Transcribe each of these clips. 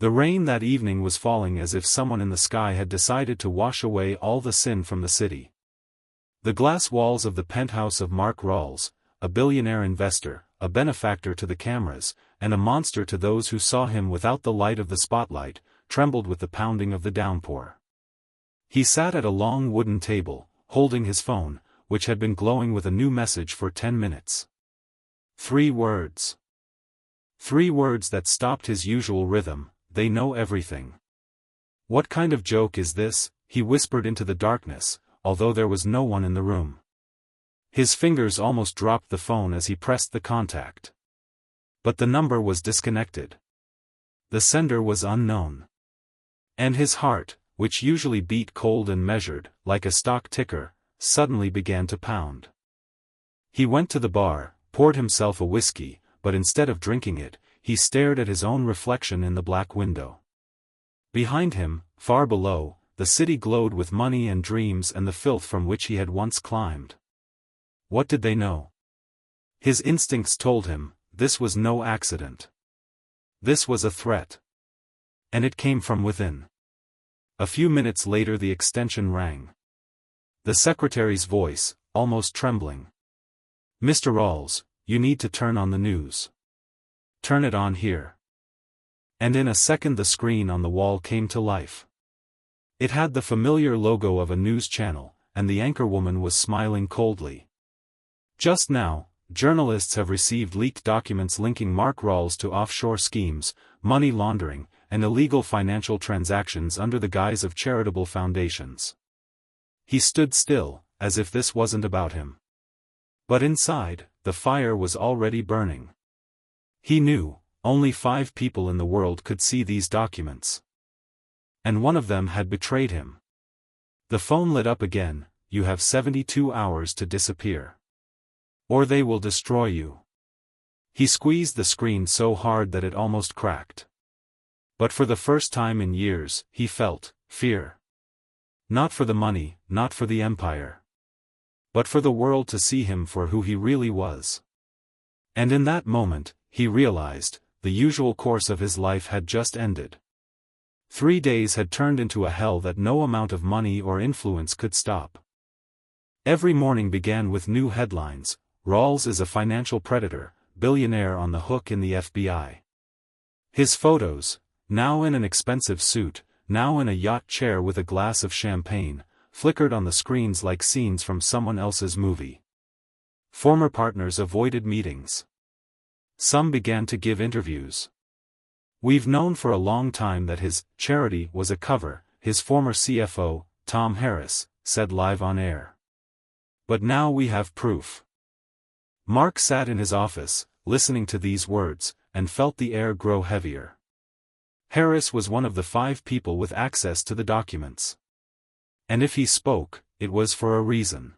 The rain that evening was falling as if someone in the sky had decided to wash away all the sin from the city. The glass walls of the penthouse of Mark Rawls, a billionaire investor, a benefactor to the cameras, and a monster to those who saw him without the light of the spotlight, trembled with the pounding of the downpour. He sat at a long wooden table, holding his phone, which had been glowing with a new message for 10 minutes. 3 words. 3 words that stopped his usual rhythm: "They know everything." "What kind of joke is this?" he whispered into the darkness, although there was no one in the room. His fingers almost dropped the phone as he pressed the contact. But the number was disconnected. The sender was unknown. And his heart, which usually beat cold and measured, like a stock ticker, suddenly began to pound. He went to the bar, poured himself a whiskey, but instead of drinking it, he stared at his own reflection in the black window. Behind him, far below, the city glowed with money and dreams and the filth from which he had once climbed. What did they know? His instincts told him, this was no accident. This was a threat. And it came from within. A few minutes later the extension rang. The secretary's voice, almost trembling. "Mr. Rawls, you need to turn on the news. Turn it on here." And in a second the screen on the wall came to life. It had the familiar logo of a news channel, and the anchorwoman was smiling coldly. "Just now, journalists have received leaked documents linking Mark Rawls to offshore schemes, money laundering, and illegal financial transactions under the guise of charitable foundations." He stood still, as if this wasn't about him. But inside, the fire was already burning. He knew, only 5 people in the world could see these documents. And one of them had betrayed him. The phone lit up again. "You have 72 hours to disappear. Or they will destroy you." He squeezed the screen so hard that it almost cracked. But for the first time in years, he felt fear. Not for the money, not for the empire. But for the world to see him for who he really was. And in that moment, he realized, the usual course of his life had just ended. 3 days had turned into a hell that no amount of money or influence could stop. Every morning began with new headlines: "Rawls is a financial predator, billionaire on the hook in the FBI." His photos, now in an expensive suit, now in a yacht chair with a glass of champagne, flickered on the screens like scenes from someone else's movie. Former partners avoided meetings. Some began to give interviews. "We've known for a long time that his charity was a cover," his former CFO, Tom Harris, said live on air. "But now we have proof." Mark sat in his office, listening to these words, and felt the air grow heavier. Harris was one of the 5 people with access to the documents. And if he spoke, it was for a reason.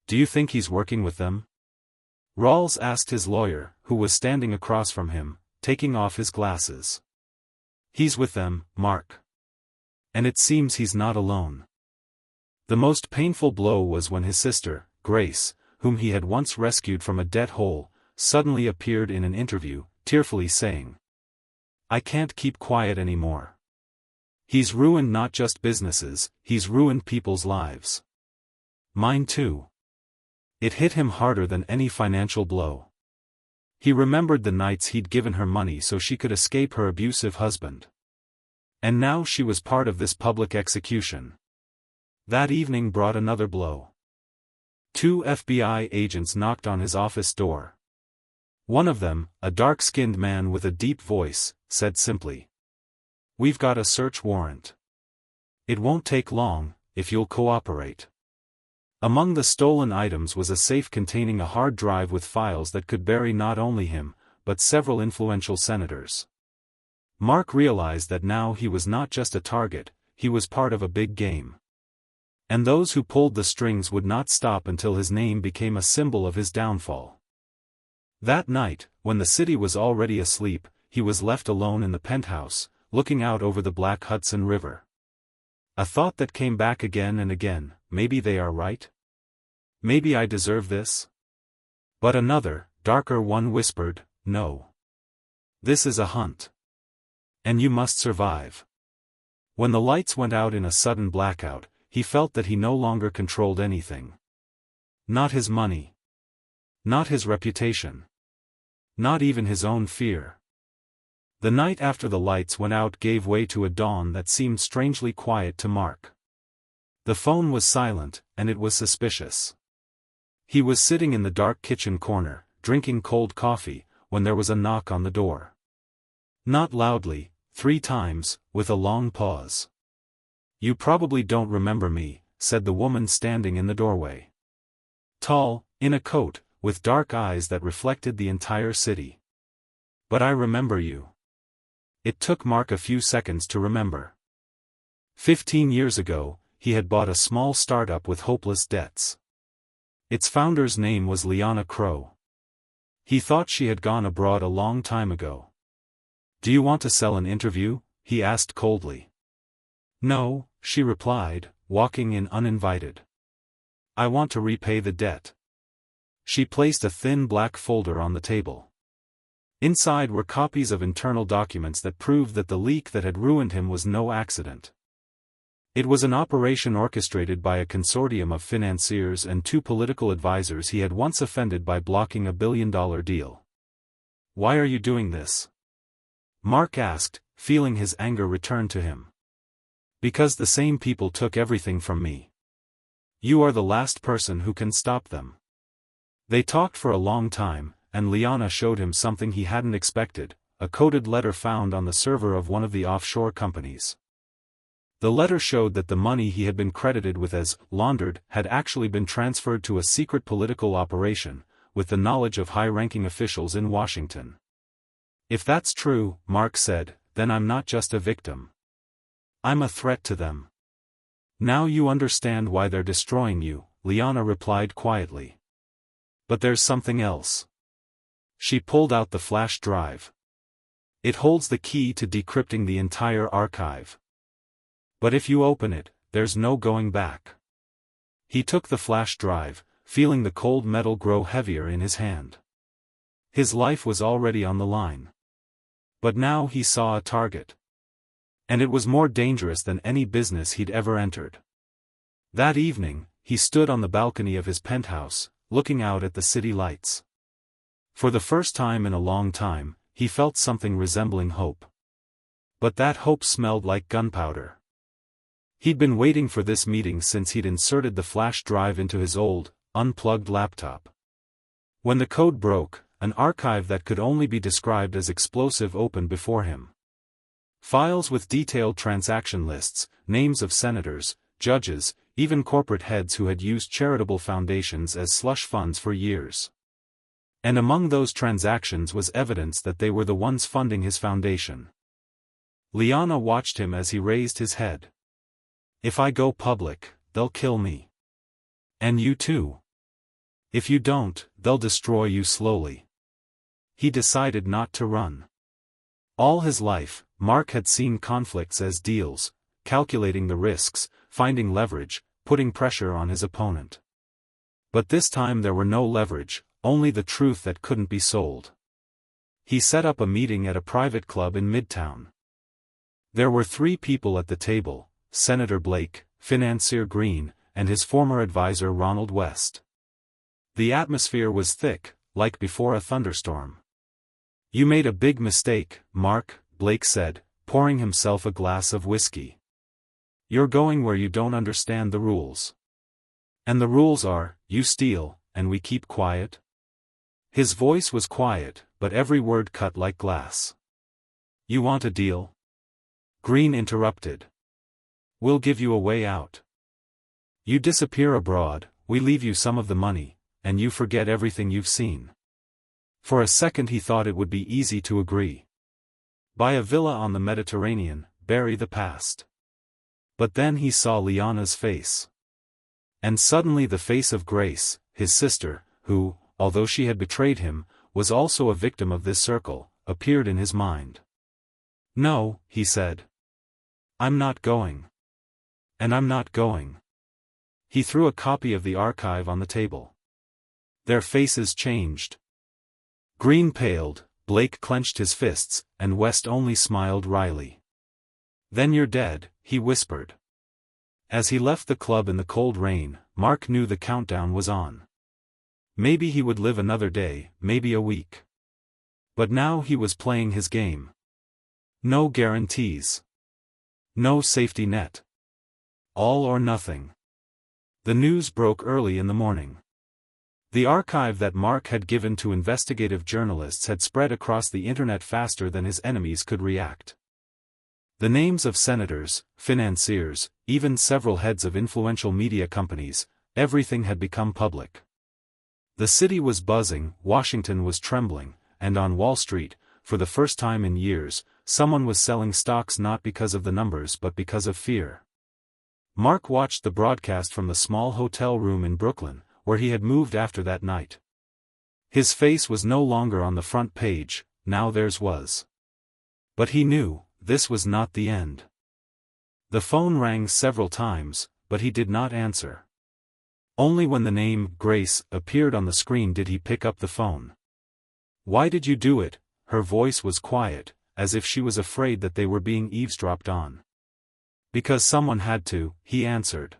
"Do you think he's working with them?" Rawls asked his lawyer, who was standing across from him, taking off his glasses. "He's with them, Mark. And it seems he's not alone." The most painful blow was when his sister, Grace, whom he had once rescued from a debt hole, suddenly appeared in an interview, tearfully saying, "I can't keep quiet anymore. He's ruined not just businesses, he's ruined people's lives. Mine too." It hit him harder than any financial blow. He remembered the nights he'd given her money so she could escape her abusive husband. And now she was part of this public execution. That evening brought another blow. 2 FBI agents knocked on his office door. One of them, a dark-skinned man with a deep voice, said simply, "We've got a search warrant. It won't take long, if you'll cooperate." Among the stolen items was a safe containing a hard drive with files that could bury not only him, but several influential senators. Mark realized that now he was not just a target, he was part of a big game. And those who pulled the strings would not stop until his name became a symbol of his downfall. That night, when the city was already asleep, he was left alone in the penthouse, looking out over the black Hudson River. A thought that came back again and again: maybe they are right? Maybe I deserve this? But another, darker one whispered, no. This is a hunt. And you must survive. When the lights went out in a sudden blackout, he felt that he no longer controlled anything. Not his money. Not his reputation. Not even his own fear. The night after the lights went out gave way to a dawn that seemed strangely quiet to Mark. The phone was silent, and it was suspicious. He was sitting in the dark kitchen corner, drinking cold coffee, when there was a knock on the door. Not loudly, 3 times, with a long pause. "You probably don't remember me," said the woman standing in the doorway. Tall, in a coat, with dark eyes that reflected the entire city. "But I remember you." It took Mark a few seconds to remember. 15 years ago, he had bought a small startup with hopeless debts. Its founder's name was Liana Crow. He thought she had gone abroad a long time ago. "Do you want to sell an interview?" he asked coldly. "No," she replied, walking in uninvited. "I want to repay the debt." She placed a thin black folder on the table. Inside were copies of internal documents that proved that the leak that had ruined him was no accident. It was an operation orchestrated by a consortium of financiers and 2 political advisors he had once offended by blocking a billion-dollar deal. "Why are you doing this?" Mark asked, feeling his anger return to him. "Because the same people took everything from me. You are the last person who can stop them." They talked for a long time, and Liana showed him something he hadn't expected, a coded letter found on the server of one of the offshore companies. The letter showed that the money he had been credited with as laundered had actually been transferred to a secret political operation, with the knowledge of high-ranking officials in Washington. "If that's true," Mark said, "then I'm not just a victim. I'm a threat to them." "Now you understand why they're destroying you," Liana replied quietly. "But there's something else." She pulled out the flash drive. "It holds the key to decrypting the entire archive. But if you open it, there's no going back." He took the flash drive, feeling the cold metal grow heavier in his hand. His life was already on the line. But now he saw a target. And it was more dangerous than any business he'd ever entered. That evening, he stood on the balcony of his penthouse, looking out at the city lights. For the first time in a long time, he felt something resembling hope. But that hope smelled like gunpowder. He'd been waiting for this meeting since he'd inserted the flash drive into his old, unplugged laptop. When the code broke, an archive that could only be described as explosive opened before him. Files with detailed transaction lists, names of senators, judges, even corporate heads who had used charitable foundations as slush funds for years. And among those transactions was evidence that they were the ones funding his foundation. Liana watched him as he raised his head. "If I go public, they'll kill me. And you too. If you don't, they'll destroy you slowly." He decided not to run. All his life, Mark had seen conflicts as deals, calculating the risks, finding leverage, putting pressure on his opponent. But this time there were no leverage, only the truth that couldn't be sold. He set up a meeting at a private club in Midtown. There were 3 people at the table: Senator Blake, financier Green, and his former advisor Ronald West. The atmosphere was thick, like before a thunderstorm. "You made a big mistake, Mark," Blake said, pouring himself a glass of whiskey. "You're going where you don't understand the rules. And the rules are, you steal, and we keep quiet." His voice was quiet, but every word cut like glass. "You want a deal?" Green interrupted. "We'll give you a way out. You disappear abroad, we leave you some of the money, and you forget everything you've seen." For a second he thought it would be easy to agree. Buy a villa on the Mediterranean, bury the past. But then he saw Liana's face. And suddenly the face of Grace, his sister, who, although she had betrayed him, was also a victim of this circle, appeared in his mind. "No," he said. "I'm not going. And I'm not going." He threw a copy of the archive on the table. Their faces changed. Green paled, Blake clenched his fists, and West only smiled wryly. "Then you're dead," he whispered. As he left the club in the cold rain, Mark knew the countdown was on. Maybe he would live another day, maybe a week. But now he was playing his game. No guarantees. No safety net. All or nothing. The news broke early in the morning. The archive that Mark had given to investigative journalists had spread across the internet faster than his enemies could react. The names of senators, financiers, even several heads of influential media companies, everything had become public. The city was buzzing, Washington was trembling, and on Wall Street, for the first time in years, someone was selling stocks not because of the numbers but because of fear. Mark watched the broadcast from the small hotel room in Brooklyn, where he had moved after that night. His face was no longer on the front page, now theirs was. But he knew, this was not the end. The phone rang several times, but he did not answer. Only when the name, Grace, appeared on the screen did he pick up the phone. "Why did you do it?" Her voice was quiet, as if she was afraid that they were being eavesdropped on. "Because someone had to," he answered.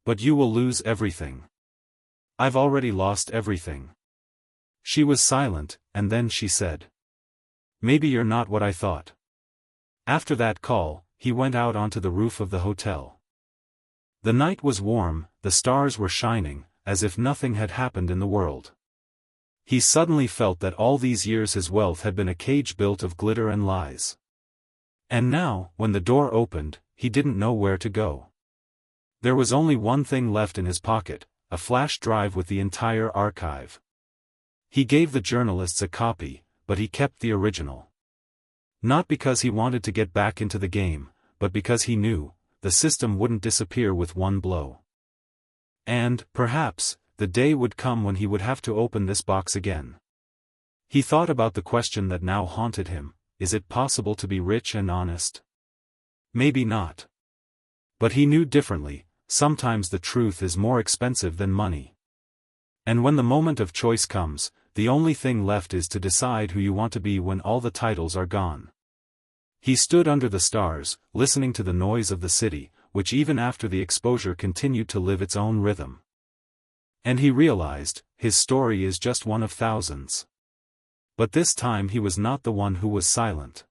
"But you will lose everything." "I've already lost everything." She was silent, and then she said, "Maybe you're not what I thought." After that call, he went out onto the roof of the hotel. The night was warm, the stars were shining, as if nothing had happened in the world. He suddenly felt that all these years his wealth had been a cage built of glitter and lies. And now, when the door opened, he didn't know where to go. There was only one thing left in his pocket, a flash drive with the entire archive. He gave the journalists a copy, but he kept the original. Not because he wanted to get back into the game, but because he knew, the system wouldn't disappear with one blow. And, perhaps, the day would come when he would have to open this box again. He thought about the question that now haunted him: is it possible to be rich and honest? Maybe not. But he knew differently, sometimes the truth is more expensive than money. And when the moment of choice comes, the only thing left is to decide who you want to be when all the titles are gone. He stood under the stars, listening to the noise of the city, which even after the exposure continued to live its own rhythm. And he realized, his story is just one of thousands. But this time he was not the one who was silent.